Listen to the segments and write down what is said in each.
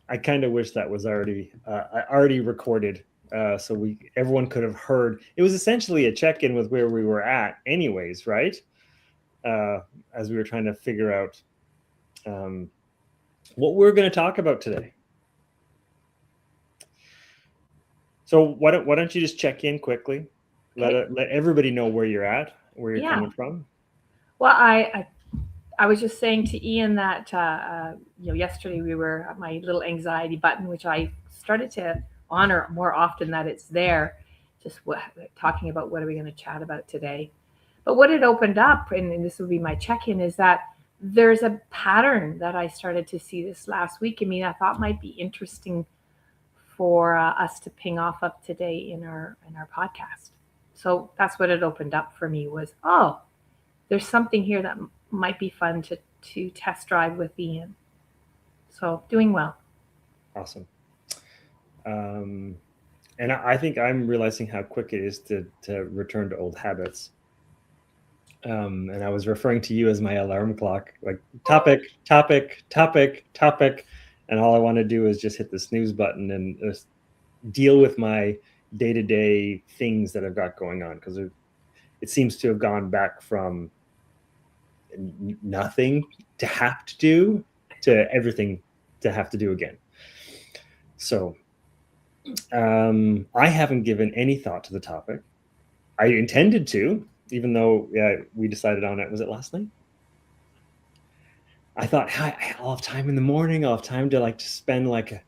I kind of wish that was already recorded, so everyone could have heard. It was essentially a check-in with where we were at, anyways, right? As we were trying to figure out um, what we're going to talk about today. So why don't you just check in quickly? Okay. Let everybody know where you're at, where you're Yeah. coming from. Well, I was just saying to Ian that yesterday we were at my little anxiety button, which I started to honor more often that it's there. Just talking about what are we going to chat about today. But what it opened up, and this would be my check-in, is that there's a pattern that I started to see this last week. I mean, I thought might be interesting for us to ping off of today in our podcast. So that's what it opened up for me was, oh, there's something here that might be fun to test drive with Ian. So doing well. Awesome. Um, and I think I'm realizing how quick it is to return to old habits. And I was referring to you as my alarm clock, like topic, topic, topic, topic, and all I want to do is just hit the snooze button and just deal with my day-to-day things that I've got going on, because it seems to have gone back from nothing to have to do to everything to have to do again. So I haven't given any thought to the topic. I intended to, even though we decided on it. Was it last night? I thought I'll have time in the morning. I'll have time to like just spend like a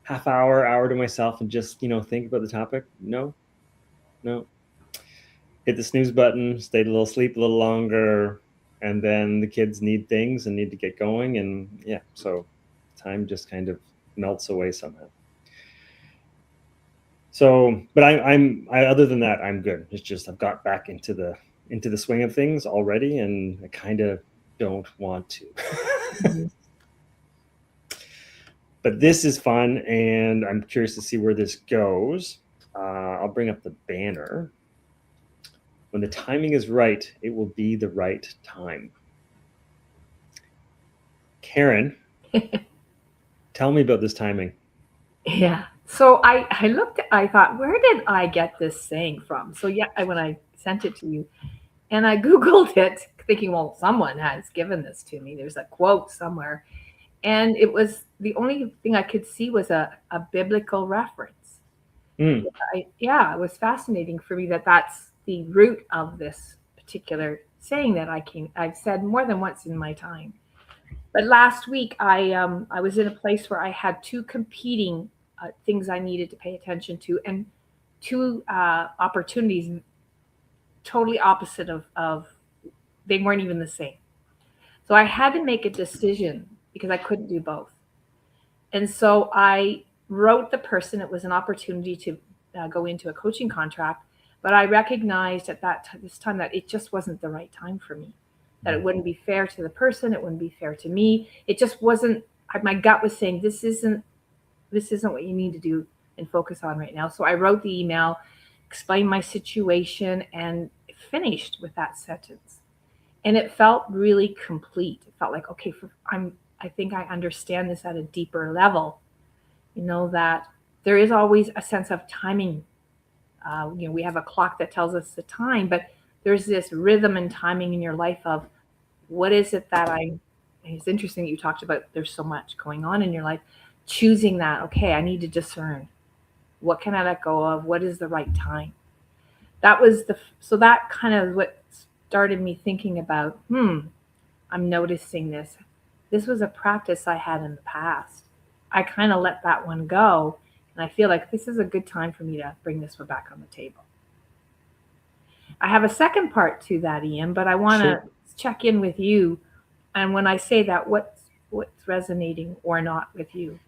half hour to myself and just think about the topic. No. Hit the snooze button. Stayed a little sleep a little longer, and then the kids need things and need to get going, and yeah, so time just kind of melts away somehow. So, but other than that, I'm good. It's just I've got back into the swing of things already, and I kind of don't want to. Mm-hmm. But this is fun, and I'm curious to see where this goes. I'll bring up the banner. When the timing is right, it will be the right time. Karen, tell me about this timing. Yeah. So I looked. I thought, where did I get this saying from? So yeah, when I sent it to you, and I googled it, thinking, well, someone has given this to me. There's a quote somewhere, and it was the only thing I could see was a biblical reference. Mm. Yeah, it was fascinating for me that that's the root of this particular saying that I've said more than once in my time. But last week I was in a place where I had two competing things I needed to pay attention to, and two opportunities totally opposite of they weren't even the same. So I had to make a decision because I couldn't do both. And so I wrote the person. It was an opportunity to go into a coaching contract, but I recognized at this time that it just wasn't the right time for me. That it wouldn't be fair to the person. It wouldn't be fair to me. It just wasn't. My gut was saying this isn't what you need to do and focus on right now. So I wrote the email, explained my situation, and finished with that sentence. And it felt really complete. It felt like, okay, I think I understand this at a deeper level. That there is always a sense of timing. We have a clock that tells us the time, but there's this rhythm and timing in your life of what is it that I. It's interesting that you talked about there's so much going on in your life. Choosing that, okay, I need to discern. What can I let go of? What is the right time? That was so that kind of what started me thinking about, I'm noticing this. This was a practice I had in the past. I kind of let that one go. And I feel like this is a good time for me to bring this one back on the table. I have a second part to that, Ian, but I want to Sure. check in with you. And when I say that, what's resonating or not with you?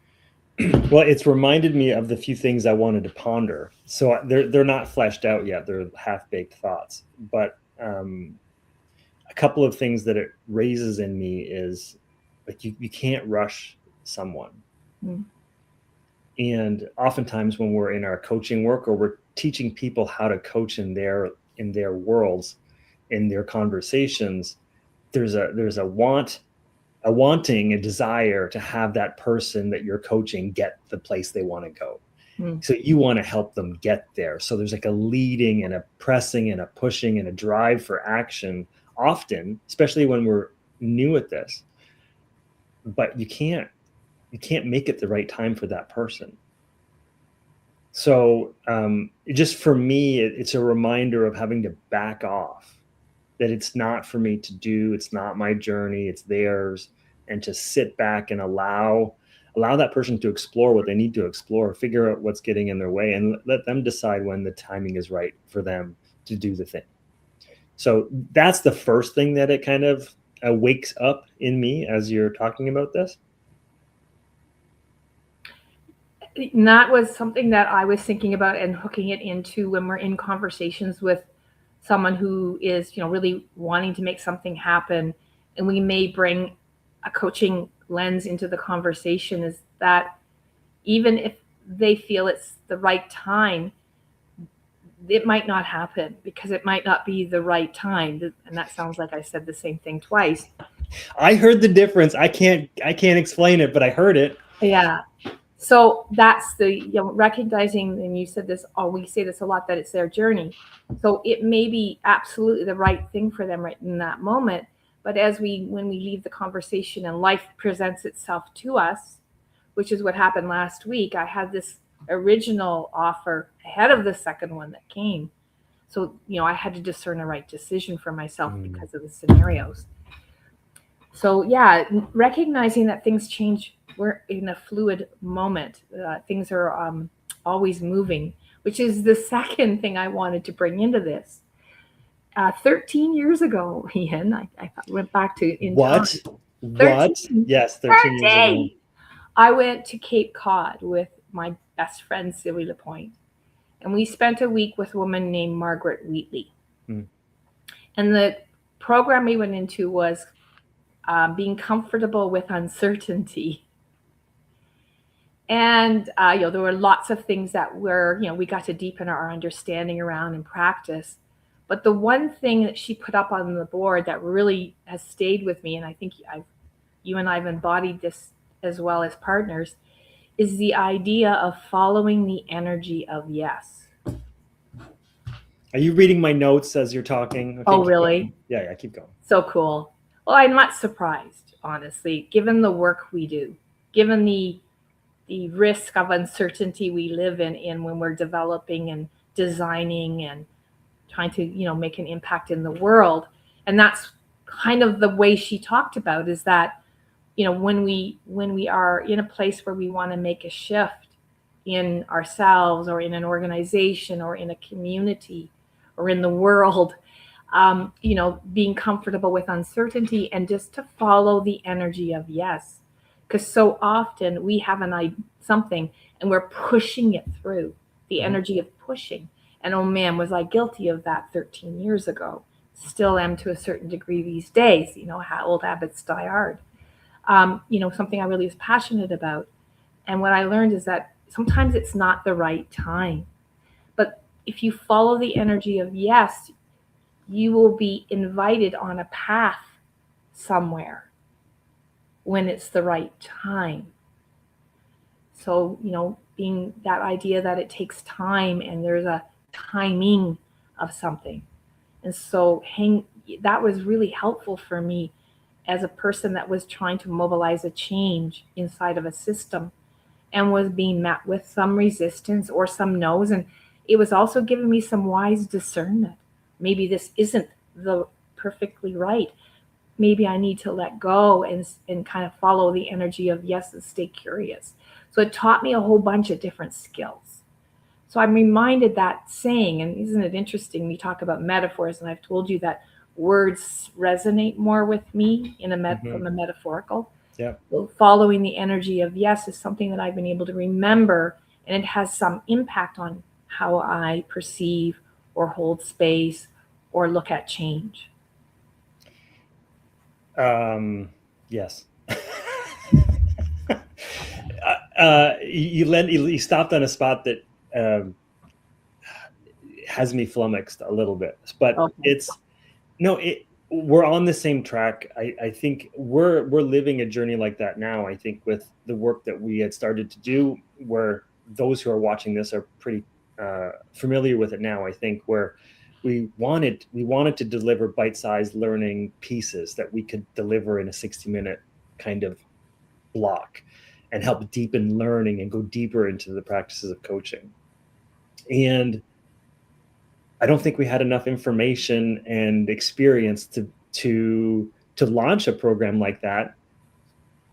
Well, it's reminded me of the few things I wanted to ponder. So they're not fleshed out yet. They're half-baked thoughts. But a couple of things that it raises in me is like you can't rush someone. Mm. And oftentimes when we're in our coaching work, or we're teaching people how to coach in their worlds, in their conversations, there's a want wanting, a desire to have that person that you're coaching get the place they want to go. So you want to help them get there. So there's like a leading and a pressing and a pushing and a drive for action often, especially when we're new at this. But you can't make it the right time for that person. So just for me, it's a reminder of having to back off, that it's not for me to do. It's not my journey, it's theirs. And to sit back and allow that person to explore what they need to explore, figure out what's getting in their way, and let them decide when the timing is right for them to do the thing. So that's the first thing that it kind of wakes up in me as you're talking about this. And that was something that I was thinking about and hooking it into when we're in conversations with someone who is, really wanting to make something happen. And we may bring a coaching lens into the conversation, is that even if they feel it's the right time, it might not happen because it might not be the right time. And that sounds like I said the same thing twice. I heard the difference. I can't explain it, but I heard it. Yeah. So that's the recognizing, and you said this, we say this a lot, that it's their journey. So it may be absolutely the right thing for them right in that moment. But when we leave the conversation and life presents itself to us, which is what happened last week, I had this original offer ahead of the second one that came. So, I had to discern a right decision for myself because of the scenarios. So yeah, recognizing that things change. We're in a fluid moment. Things are always moving, which is the second thing I wanted to bring into this. 13 years ago, Ian, I went back to in what? time. What? Yes, 13 years ago. I went to Cape Cod with my best friend, Sylvie Lapointe, and we spent a week with a woman named Margaret Wheatley. And the program we went into was being comfortable with uncertainty. And, there were lots of things that we got to deepen our understanding around and practice. But the one thing that she put up on the board that really has stayed with me, and I think you and I have embodied this as well as partners, is the idea of following the energy of yes. Are you reading my notes as you're talking? Okay, oh, really? Yeah, keep going. So cool. Well, I'm not surprised, honestly, given the work we do, given the risk of uncertainty we live in when we're developing and designing and trying to, make an impact in the world. And that's kind of the way she talked about, is that, when we are in a place where we want to make a shift in ourselves or in an organization or in a community or in the world, being comfortable with uncertainty and just to follow the energy of yes. Because so often we have something and we're pushing it through, the energy of pushing. And oh man, was I guilty of that 13 years ago. Still am to a certain degree these days. How old habits die hard. Something I really was passionate about. And what I learned is that sometimes it's not the right time. But if you follow the energy of yes, you will be invited on a path somewhere when it's the right time. So, being that idea that it takes time and there's a timing of something. And so that was really helpful for me as a person that was trying to mobilize a change inside of a system and was being met with some resistance or some no's. And it was also giving me some wise discernment. Maybe this isn't the perfectly right. Maybe I need to let go and kind of follow the energy of yes and stay curious. So it taught me a whole bunch of different skills. So I'm reminded that saying, and isn't it interesting? We talk about metaphors, and I've told you that words resonate more with me from a metaphorical. Yeah. So following the energy of yes is something that I've been able to remember, and it has some impact on how I perceive or hold space or look at change. Yes. You stopped on a spot that has me flummoxed a little bit, but okay. we're on the same track. I think we're living a journey like that now. I think with the work that we had started to do, where those who are watching this are pretty familiar with it now. I think where we wanted to deliver bite-sized learning pieces that we could deliver in a 60-minute kind of block and help deepen learning and go deeper into the practices of coaching. And I don't think we had enough information and experience to launch a program like that.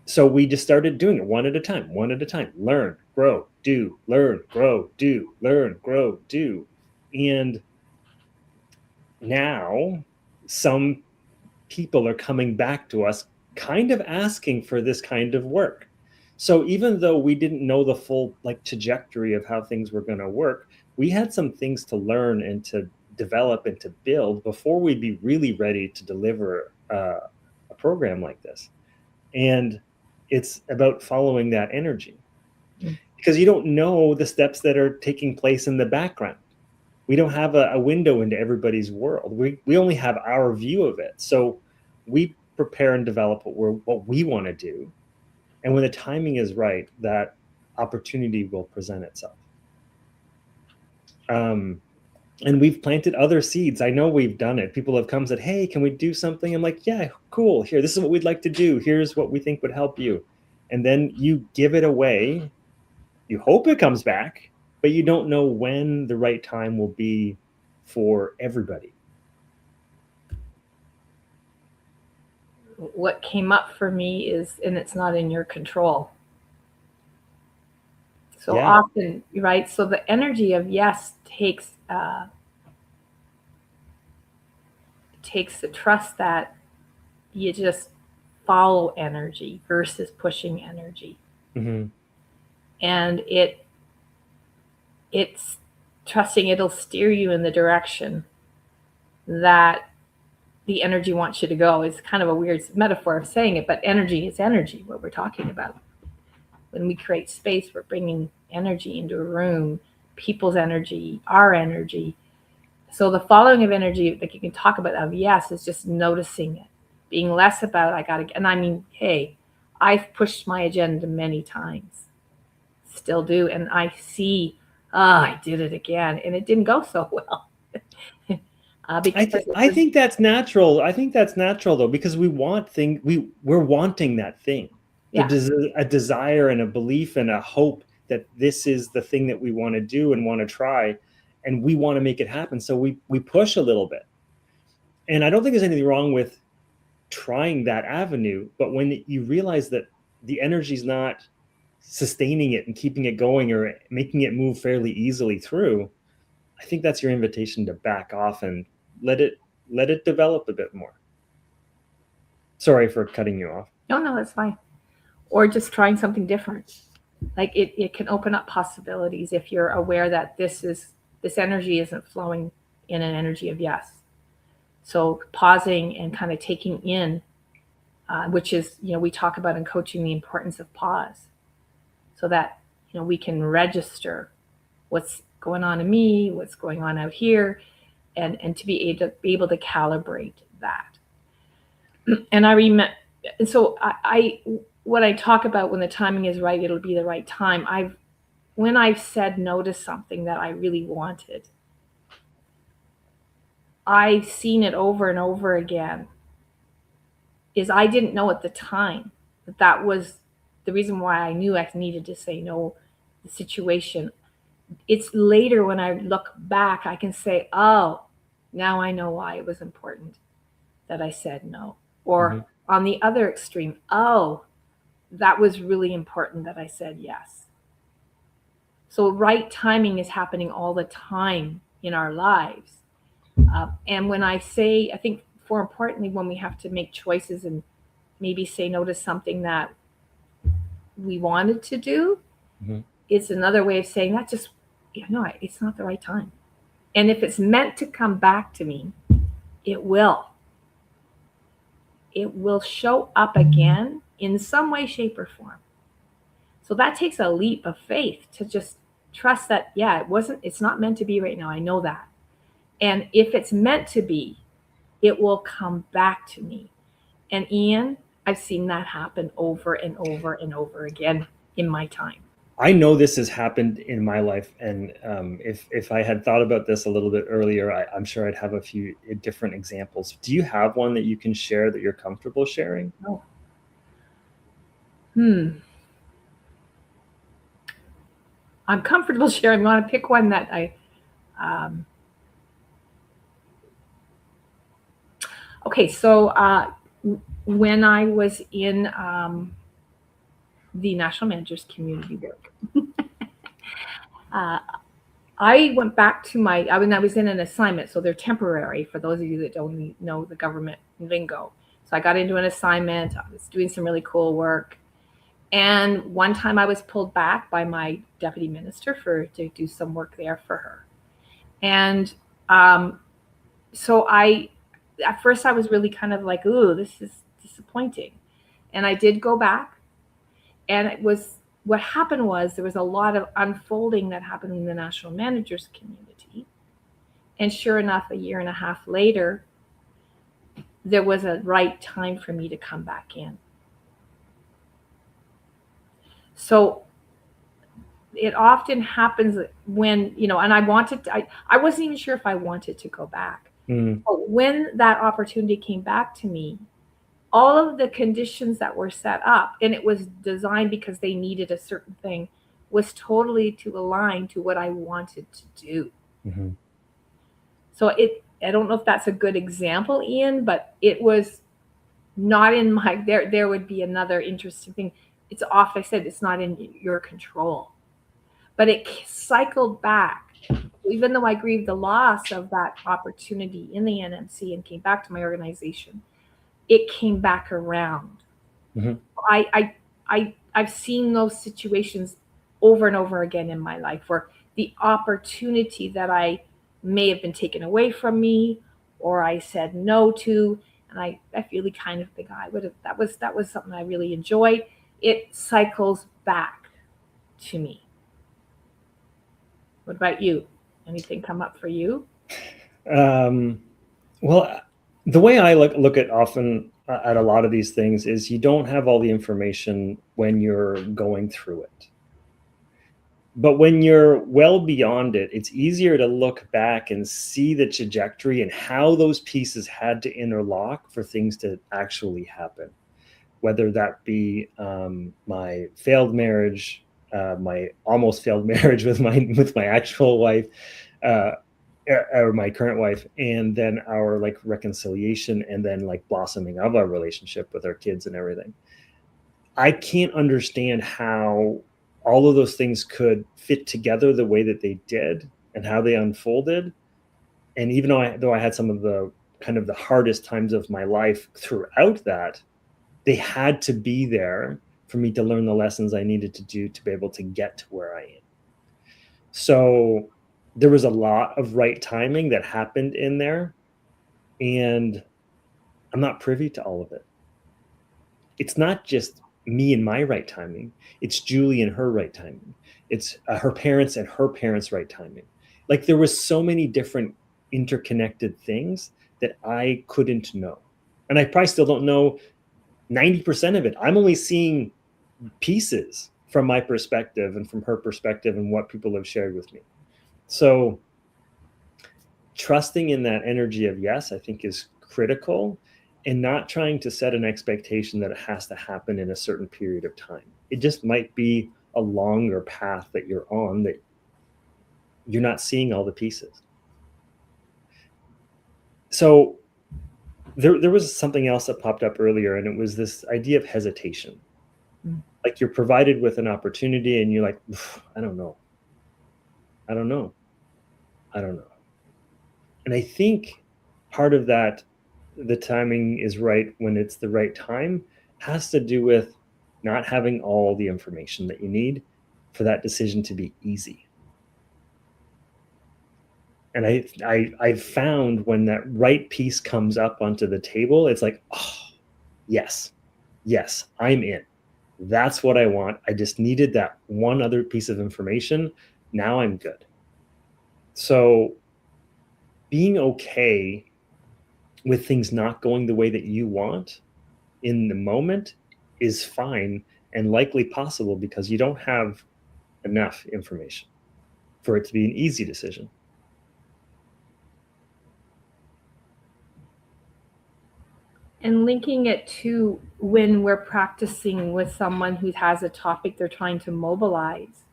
So we just started doing it one at a time, learn, grow, do, learn, grow, do, learn, grow, do. And now some people are coming back to us kind of asking for this kind of work. So even though we didn't know the full trajectory of how things were going to work, we had some things to learn and to develop and to build before we'd be really ready to deliver a program like this. And it's about following that energy, because you don't know the steps that are taking place in the background. We don't have a window into everybody's world. We only have our view of it. So we prepare and develop what we want to do. And when the timing is right, that opportunity will present itself. And we've planted other seeds. I know we've done it. People have come and said, hey, can we do something? I'm like, yeah, cool. Here, this is what we'd like to do. Here's what we think would help you. And then you give it away. You hope it comes back, but you don't know when the right time will be for everybody. What came up for me is, and it's not in your control. So Yeah. often, right? So the energy of yes takes the trust that you just follow energy versus pushing energy. Mm-hmm. And it's trusting it'll steer you in the direction that the energy wants you to go. It's kind of a weird metaphor of saying it, but energy is energy, what we're talking about. When we create space, we're bringing energy into a room, people's energy, our energy. So the following of energy, like you can talk about of yes, is just noticing it, being less about and I mean, hey, I've pushed my agenda many times, still do, and I see, I did it again, and it didn't go so well. I think that's natural. I think that's natural though, because we want we're wanting that thing. Yeah. There's a desire and a belief and a hope that this is the thing that we want to do and want to try, and we want to make it happen. So we push a little bit. And I don't think there's anything wrong with trying that avenue, but when you realize that the energy's not sustaining it and keeping it going or making it move fairly easily through, I think that's your invitation to back off and let it develop a bit more. Sorry for cutting you off. No, that's fine. Or just trying something different. Like it can open up possibilities if you're aware that this energy isn't flowing in an energy of yes. So pausing and kind of taking in, which is, we talk about in coaching the importance of pause, so that we can register what's going on in me, what's going on out here, and to be able to calibrate that. And I remember, and so I what I talk about, when the timing is right, it'll be the right time. When I've said no to something that I really wanted, I've seen it over and over again, is I didn't know at the time that was the reason why I knew I needed to say no, the situation. It's later when I look back, I can say, oh, now I know why it was important that I said no. Or on the other extreme, oh, that was really important that I said yes. So right timing is happening all the time in our lives. And when I say, I think more importantly, when we have to make choices and maybe say no to something that we wanted to do, it's another way of saying that just, no, it's not the right time. And if it's meant to come back to me, it will. It will show up again in some way, shape, or form. So that takes a leap of faith to just trust that, yeah, it's not meant to be right now. I know that. And if it's meant to be, it will come back to me. And Ian, I've seen that happen over and over and over again in my time. I know this has happened in my life, and if I had thought about this a little bit earlier, I'm sure I'd have a few different examples. Do you have one that you can share that you're comfortable sharing? Oh. I'm comfortable sharing. I want to pick one that okay, so when I was in the National Managers Community work, I went back to I was in an assignment, so they're temporary for those of you that don't know the government lingo. So I got into an assignment, I was doing some really cool work. And one time I was pulled back by my deputy minister to do some work there for her. And so at first I was really kind of like, ooh, this is disappointing. And I did go back, and what happened was there was a lot of unfolding that happened in the national managers community. And sure enough, a year and a half later, there was a right time for me to come back in. So it often happens when, and I wasn't even sure if I wanted to go back. But when that opportunity came back to me, all of the conditions that were set up, and it was designed because they needed a certain thing, was totally to align to what I wanted to do. Mm-hmm. So I don't know if that's a good example, Ian, but it was not in there would be another interesting thing. It's off. I said it's not in your control, but it cycled back. Even though I grieved the loss of that opportunity in the NMC and came back to my organization, it came back around. Mm-hmm. I've seen those situations over and over again in my life where the opportunity that I may have been taken away from me, or I said no to, and I really kind of think that was something I really enjoyed. It cycles back to me. What about you? Anything come up for you? Well, the way I look at often at a lot of these things is you don't have all the information when you're going through it. But when you're well beyond it, it's easier to look back and see the trajectory and how those pieces had to interlock for things to actually happen. Whether that be my failed marriage, my almost failed marriage with my actual wife, or my current wife, and then our reconciliation, and then blossoming of our relationship with our kids and everything. I can't understand how all of those things could fit together the way that they did and how they unfolded. And even though I had some of the kind of the hardest times of my life throughout that, they had to be there for me to learn the lessons I needed to do to be able to get to where I am. So there was a lot of right timing that happened in there, and I'm not privy to all of it. It's not just me and my right timing. It's Julie and her right timing. It's her parents and her parents' right timing. There was so many different interconnected things that I couldn't know. And I probably still don't know 90% of it. I'm only seeing pieces from my perspective and from her perspective and what people have shared with me. So trusting in that energy of yes, I think is critical, and not trying to set an expectation that it has to happen in a certain period of time. It just might be a longer path that you're on that you're not seeing all the pieces. So there was something else that popped up earlier, and it was this idea of hesitation. You're provided with an opportunity and you're like, I don't know. And I think part of that, the timing is right when it's the right time, has to do with not having all the information that you need for that decision to be easy. And I've found when that right piece comes up onto the table, it's like, oh, yes, I'm in. That's what I want. I just needed that one other piece of information. Now I'm good. So being okay with things not going the way that you want in the moment is fine and likely possible because you don't have enough information for it to be an easy decision. And linking it to when we're practicing with someone who has a topic they're trying to mobilize.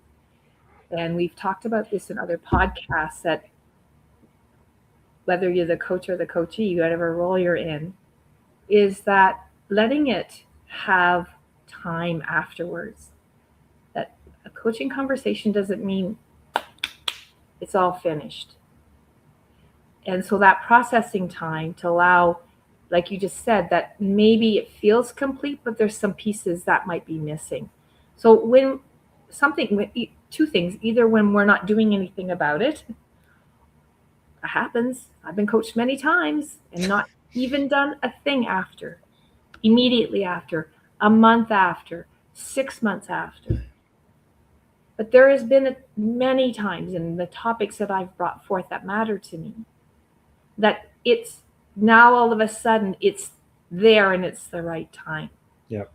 And we've talked about this in other podcasts that whether you're the coach or the coachee, whatever role you're in, is that letting it have time afterwards. That a coaching conversation doesn't mean it's all finished. And so that processing time to allow, like you just said, that maybe it feels complete, but there's some pieces that might be missing. So when something, two things, either when we're not doing anything about it, it happens. I've been coached many times and not even done a thing after, immediately after, a month after, 6 months after. But there has been many times in the topics that I've brought forth that matter to me, that it's now all of a sudden it's there and it's the right time. Yep.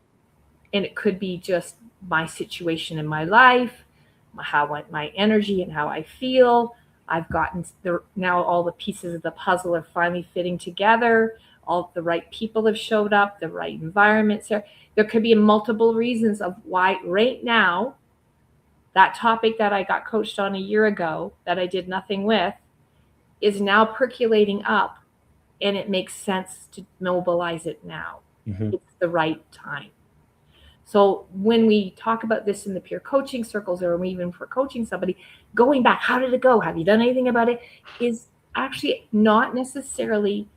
And it could be just my situation in my life, my energy and how I feel. I've gotten now all the pieces of the puzzle are finally fitting together. All the right people have showed up, the right environments there. There could be multiple reasons of why right now that topic that I got coached on a year ago that I did nothing with is now percolating up, and it makes sense to mobilize it now. Mm-hmm. It's the right time. So when we talk about this in the peer coaching circles, or even for coaching somebody, going back, how did it go? Have you done anything about it? Is actually not necessarily,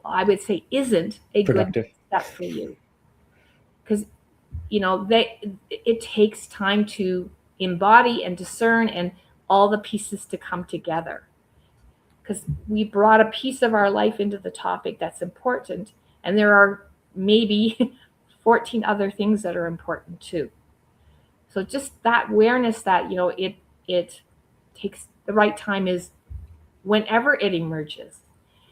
I would say, isn't a productive. Good step for you. Because, it takes time to embody and discern and all the pieces to come together. Because we brought a piece of our life into the topic that's important, and there are maybe 14 other things that are important too. So just that awareness that, it takes the right time is whenever it emerges.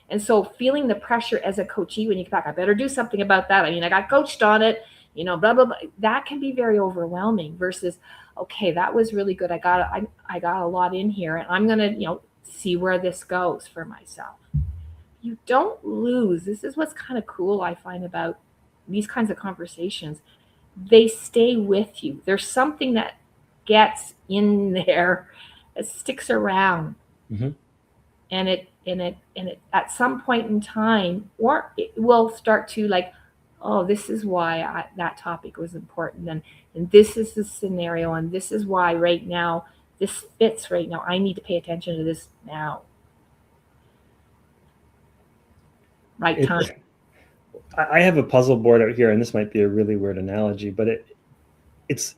And so feeling the pressure as a coachee when you come back, I better do something about that. I mean, I got coached on it, blah, blah, blah. That can be very overwhelming versus, okay, that was really good. I got a lot in here, and I'm going to, see where this goes for myself. You don't lose. This is what's kind of cool, I find, about these kinds of conversations. They stay with you. There's something that gets in there, that sticks around. Mm-hmm. And it at some point in time, or it will start to like, oh, this is why that topic was important, and this is the scenario, and this is why right now this fits right now. I need to pay attention to this now. Right time. I have a puzzle board out here, and this might be a really weird analogy, but it's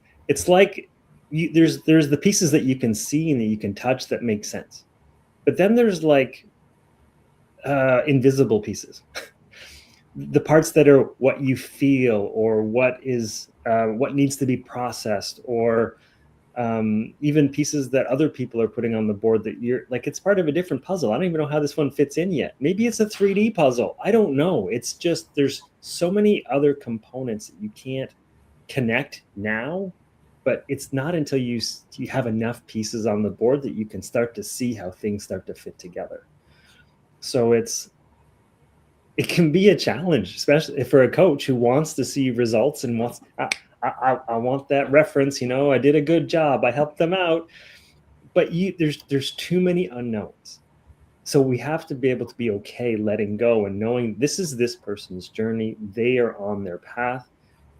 like there's the pieces that you can see and that you can touch that make sense, but then there's like invisible pieces, the parts that are what you feel or what is what needs to be processed, or even pieces that other people are putting on the board that you're like, it's part of a different puzzle. I don't even know how this one fits in yet. Maybe it's a 3D puzzle. I don't know. It's just, there's so many other components that you can't connect now, but it's not until you have enough pieces on the board that you can start to see how things start to fit together. So it can be a challenge, especially for a coach who wants to see results and wants, I want that reference, I did a good job, I helped them out, but there's too many unknowns. So we have to be able to be okay letting go and knowing this is this person's journey. They are on their path.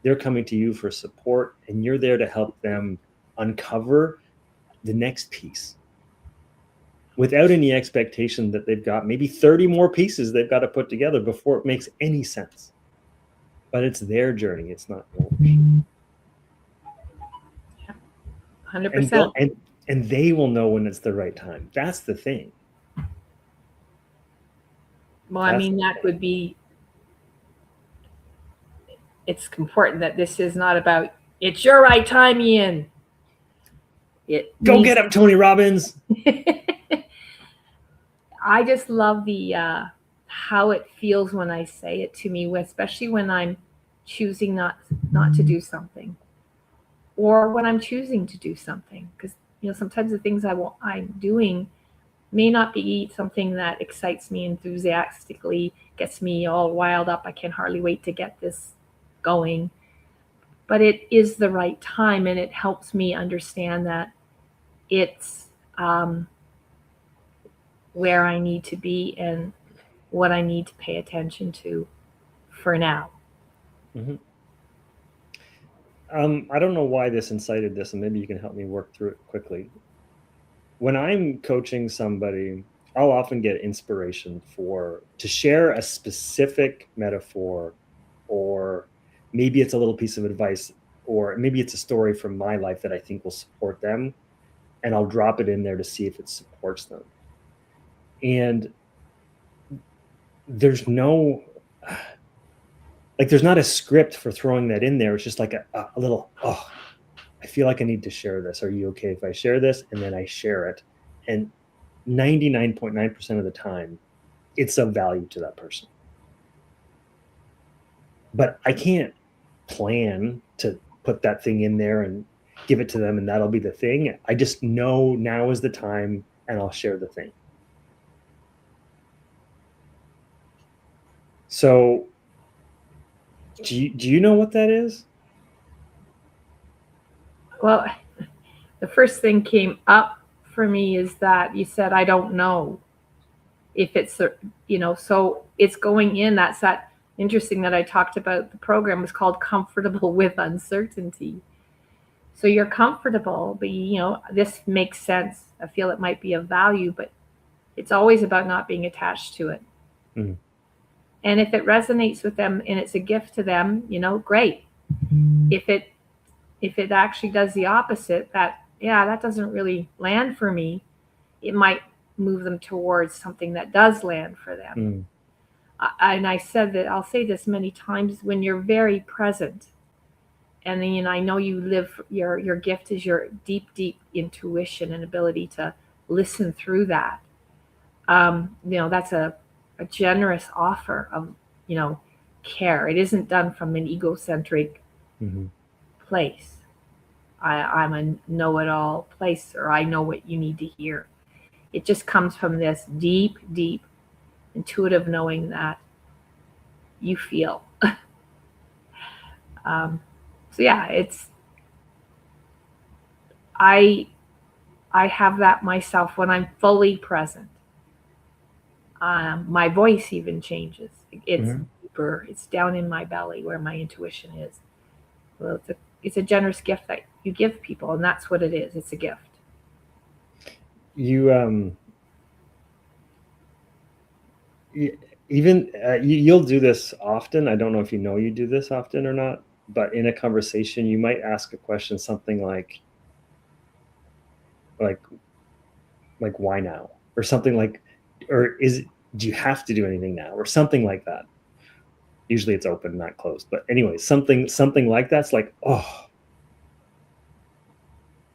They're coming to you for support, and you're there to help them uncover the next piece without any expectation that they've got maybe 30 more pieces they've got to put together before it makes any sense. But it's their journey. It's not yours. 100%. And they will know when it's the right time. That's the thing. Well, I mean, that would be, it's important that this is not about, it's your right time, Ian. Go get him, Tony Robbins. I just love the how it feels when I say it to me, especially when I'm choosing not to do something, or when I'm choosing to do something. Because sometimes the things I'm doing may not be something that excites me enthusiastically, gets me all wild up. I can hardly wait to get this going. But it is the right time, and it helps me understand that it's where I need to be and what I need to pay attention to for now. Mm-hmm. I don't know why this incited this, and maybe you can help me work through it quickly. When I'm coaching somebody, I'll often get inspiration to share a specific metaphor, or maybe it's a little piece of advice, or maybe it's a story from my life that I think will support them, and I'll drop it in there to see if it supports them. And there's no there's not a script for throwing that in there. It's just like a little, oh, I feel like I need to share this. Are you okay if I share this? And then I share it. And 99.9% of the time, it's of value to that person. But I can't plan to put that thing in there and give it to them, and that'll be the thing. I just know now is the time, and I'll share the thing. So do you know what that is? Well, the first thing came up for me is that you said, I don't know if it's, so it's going in. That's that interesting that I talked about. The program was called Comfortable with Uncertainty. So you're comfortable, but this makes sense. I feel it might be of value, but it's always about not being attached to it. Mm-hmm. And if it resonates with them and it's a gift to them, great. If it actually does the opposite, that doesn't really land for me, it might move them towards something that does land for them. Mm. And I said that I'll say this many times: when you're very present, and then I know you live, your gift is your deep intuition and ability to listen through that. That's a generous offer of care. It isn't done from an egocentric place. I'm a know-it-all place, or I know what you need to hear. It just comes from this deep intuitive knowing that you feel. So yeah, I have that myself when I'm fully present. My voice even changes. It's deeper. It's down in my belly where my intuition is. Well, it's a generous gift that you give people, and that's what it is. It's a gift. You'll do this often. I don't know if you do this often or not, but in a conversation, you might ask a question, something like why now, or something like, or do you have to do anything now, or something like that. Usually it's open, not closed, but anyway, something like that's like, oh,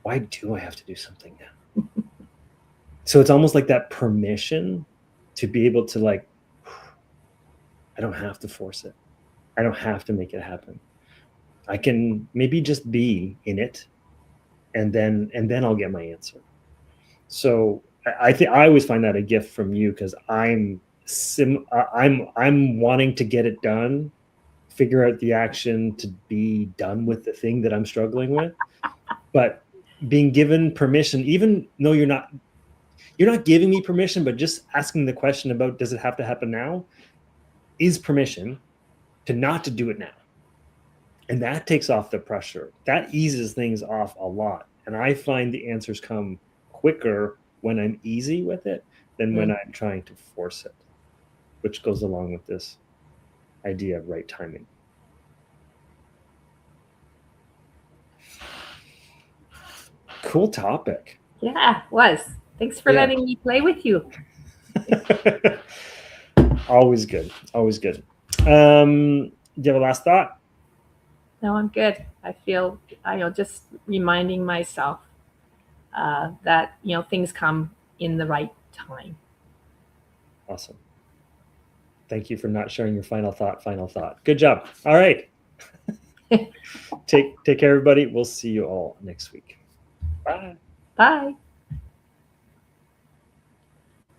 why do I have to do something now? So it's almost like that permission to be able to I don't have to force it. I don't have to make it happen. I can maybe just be in it, and then I'll get my answer. So I think I always find that a gift from you, because I'm wanting to get it done, figure out the action to be done with the thing that I'm struggling with, but being given permission, even though you're not giving me permission, but just asking the question about, does it have to happen now, is permission to not to do it now. And that takes off the pressure. That eases things off a lot. And I find the answers come quicker when I'm easy with it than when I'm trying to force it, which goes along with this idea of right timing. Cool topic. Yeah, it was. Thanks for letting me play with you. Always good. Always good. Do you have a last thought? No, I'm good. I feel, just reminding myself that, things come in the right time. Awesome. Thank you for not sharing your final thought. Good job. All right. Take care, everybody. We'll see you all next week. Bye. Bye.